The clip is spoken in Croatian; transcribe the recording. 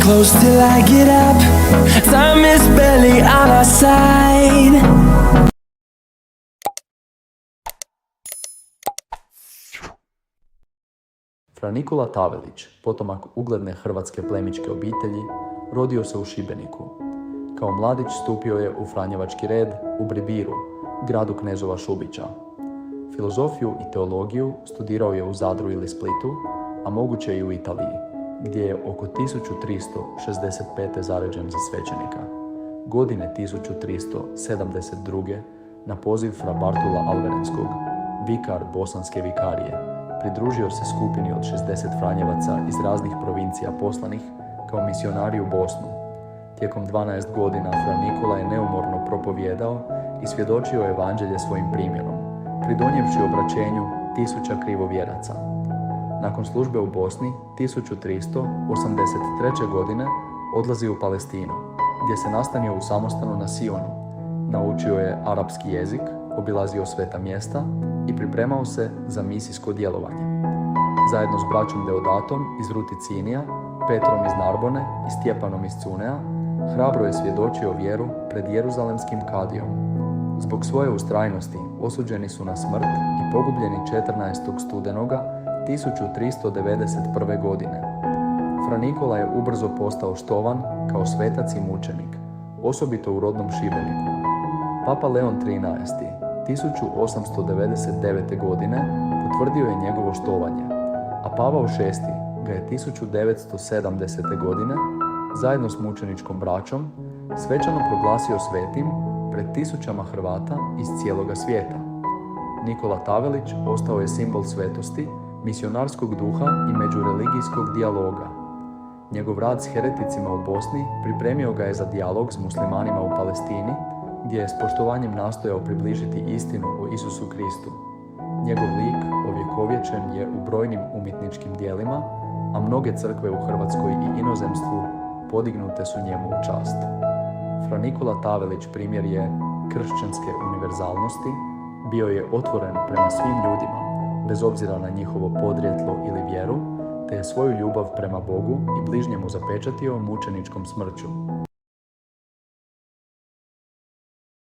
close till I get up. Time is barely on our side. Fra Nikola Tavelić, potomak ugledne hrvatske plemićke obitelji, rodio se u Šibeniku. Kao mladić stupio je u Franjevački red u Bribiru, gradu knezova Šubića. Filozofiju i teologiju studirao je u Zadru ili Splitu, a moguće i u Italiji, gdje je oko 1365. zaređen za svećenika. Godine 1372. na poziv fra Bartula Alverenskog, vikar bosanske vikarije, pridružio se skupini od 60 Franjevaca iz raznih provincija poslanih kao misionari u Bosnu. Tijekom 12 godina fra Nikola je neumorno propovijedao i svjedočio evanđelje svojim primjerom, pridonijevši obraćenju tisuća krivovjeraca. Nakon službe u Bosni, 1383. godine odlazi u Palestinu, gdje se nastanio u samostanu na Sionu. Naučio je arapski jezik, obilazio sveta mjesta i pripremao se za misijsko djelovanje. Zajedno s braćom Deodatom iz Ruticinija, Petrom iz Narbone i Stjepanom iz Cunea, hrabro je svjedočio vjeru pred jeruzalemskim kadijom. Zbog svoje ustrajnosti osuđeni su na smrt i pogubljeni 14. studenoga 1391. godine. Fra Nikola je ubrzo postao štovan kao svetac i mučenik, osobito u rodnom Šibeniku. Papa Leon XIII. 1899. godine potvrdio je njegovo štovanje, a Pavao VI. ga je 1970. godine, zajedno s mučeničkom braćom, svečano proglasio svetim pred tisućama Hrvata iz cijeloga svijeta. Nikola Tavelić ostao je simbol svetosti, misionarskog duha i međureligijskog dijaloga. Njegov rad s hereticima u Bosni pripremio ga je za dijalog s muslimanima u Palestini, gdje je s poštovanjem nastojao približiti istinu o Isusu Kristu. Njegov lik ovjekovječen je u brojnim umjetničkim dijelima, a mnoge crkve u Hrvatskoj i inozemstvu podignute su njemu u čast. Fra Nikola Tavelić primjer je kršćanske univerzalnosti, bio je otvoren prema svim ljudima, bez obzira na njihovo podrijetlo ili vjeru, te je svoju ljubav prema Bogu i bližnjemu zapečatio mučeničkom smrću.